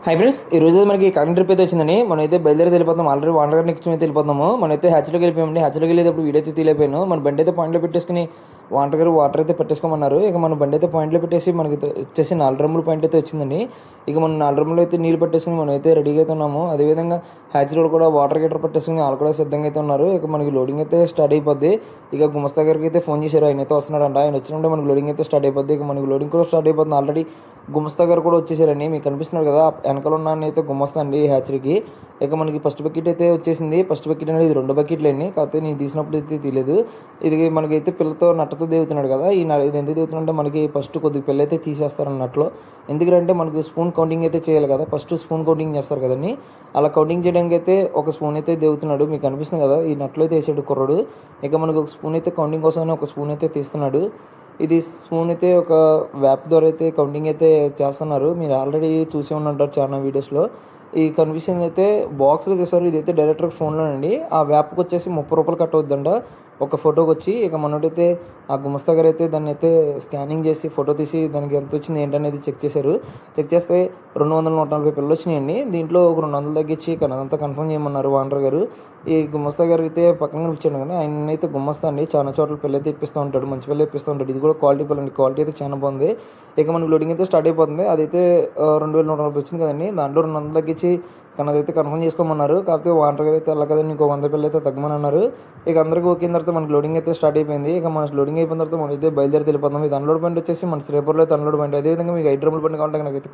Hi friends, ఈ రోజు మనకి కరెంట్ ట్రిప్ అయితే వచ్చిందని మనమైతే బయలుదేరి వెళ్ళిపోతాం. ఆల్రెడీ వాటర్ నెక్స్ట్ అయితే వెళ్ళిపోతాము. మనమైతే హ్యాచ్లోకి వెళ్ళిపోయామండి. హ్యాచ్లోకి వెళ్ళేటప్పుడు వీడియో అయితే తీయలేకపోయాను. మన బండి అయితే పాయింట్లో పెట్టేసుకుని వాటర్ అయితే పెట్టేసుకోమన్నారు. ఇక మన బండి అయితే పాయింట్లో పెట్టేసి మనకి వచ్చేసి 4 డ్రమ్ముల పాయింట్ అయితే వచ్చిందండి. ఇక మనం 4 డ్రమ్ములు అయితే నీళ్ళు పెట్టేసుకుని మనం అయితే రెడీగా అయితే ఉన్నాము. అదేవిధంగా హ్యాచ్ రోడ్ కూడా వాటర్ గీటర్ పెట్టేసుకుని వాళ్ళు కూడా సిద్ధంగా అయితే ఉన్నారు. ఇక మనకి లోడింగ్ అయితే స్టార్ట్ అయిపోద్ది. ఇక గుమస్తా గారికి అయితే ఫోన్ చేశారు. ఆయన అయితే వస్తున్నాడంట. ఆయన వచ్చినప్పుడు మనకి లోడింగ్ అయితే స్టార్ట్ అయిపోద్ది. ఇక మనకి లోడింగ్ కూడా స్టార్ట్ అయిపోతుంది. ఆల్రెడీ గుమస్తా గారు కూడా వచ్చేసారండి. మీకు కనిపిస్తున్నారు కదా, వెనకాల ఉన్న అయితే గుమస్తా అండి హ్యాచరీకి. ఇక మనకి ఫస్ట్ బకెట్ అయితే వచ్చేసింది. ఫస్ట్ బకెట్ అనేది ఇది 2 బకెట్లు అండి. కాకపోతే నేను తీసినప్పుడు అయితే తెలియదు. ఇది మనకైతే పిల్లతో నట్టతో దేవుతున్నాడు కదా. ఇది ఎందుకు దేవుతున్నాడంటే మనకి ఫస్ట్ కొద్దిగా పిల్ల అయితే తీసేస్తారు అన్నట్లు. ఎందుకంటే మనకి స్పూన్ కౌంటింగ్ అయితే చేయాలి కదా. ఫస్ట్ స్పూన్ కౌంటింగ్ చేస్తారు కదండి. అలా కౌంటింగ్ చేయడానికి అయితే ఒక స్పూన్ అయితే దేవుతున్నాడు. మీకు కనిపిస్తుంది కదా, ఈ నట్లో అయితే వేసాడు కుర్రాడు. ఇక మనకి ఒక స్పూన్ అయితే కౌంటింగ్ కోసం ఒక స్పూన్ అయితే తీస్తున్నాడు. ఇది స్పూన్ అయితే ఒక వ్యాప్ ద్వారా అయితే కౌంటింగ్ అయితే చేస్తున్నారు. మీరు ఆల్రెడీ చూసి ఉంటారు చాలా వీడియోస్లో. ఈ కన్ఫ్యూషన్ అయితే బాక్స్లో తీస్తారు. ఇదైతే డైరెక్టర్ ఫోన్లోనండి. ఆ వ్యాప్కి వచ్చేసి 30 రూపాయలు కట్ అవుతుందంట ఒక ఫోటోకి వచ్చి. ఇక మనోడైతే ఆ గుమస్తా గారు అయితే దాన్ని అయితే స్కానింగ్ చేసి ఫోటో తీసి దానికి ఎంత వచ్చింది ఏంటనేది చెక్ చేశారు. చెక్ చేస్తే 240 పిల్లలు వచ్చినాయండి. దీంట్లో ఒక 200 తగ్గించి అదంతా కన్ఫర్మ్ చేయమన్నారు వాండర్ గారు. ఈ గుమస్తా గారు అయితే పక్కన కూర్చోండి కానీ ఆయన అయితే గుమస్తా అండి. చాలా చోట్ల పిల్ల అయితే ఇప్పిస్తూ ఉంటాడు, మంచి పిల్ల ఇప్పిస్తూ ఉంటాడు. ఇది కూడా క్వాలిటీ పిల్ల అండి. క్వాలిటీ అయితే చాలా బాగుంది. ఇక మనకి లోడింగ్ అయితే స్టార్ట్ అయిపోతుంది. అదైతే 2140 వచ్చింది కదండి. దాంట్లో 200 తగ్గించి అదైతే కన్ఫర్మ్ చేసుకోమన్నారు. కాకపోతే వాటర్ అయితే వెళ్ళ కదండి, ఇంకో 100 పిల్లలు అయితే తగ్గమని అన్నారు. ఇక అందరికీ ఓకే తర్వాత మనకి లోడింగ్ అయితే స్టార్ట్ అయిపోయింది. ఇక మన లోడింగ్ అయిపోయిన తర్వాత మనం అయితే బయలుదేరి వెళ్ళిపోతాం. ఇది అన్లోడ్ పాయింట్ వచ్చేసి మన శ్రీపురంలో అయితే అన్లోడ్ పాయింట్. అదేవిధంగా మీకు 5 డ్రమ్ముల బండి కావాలంటే నాకైతే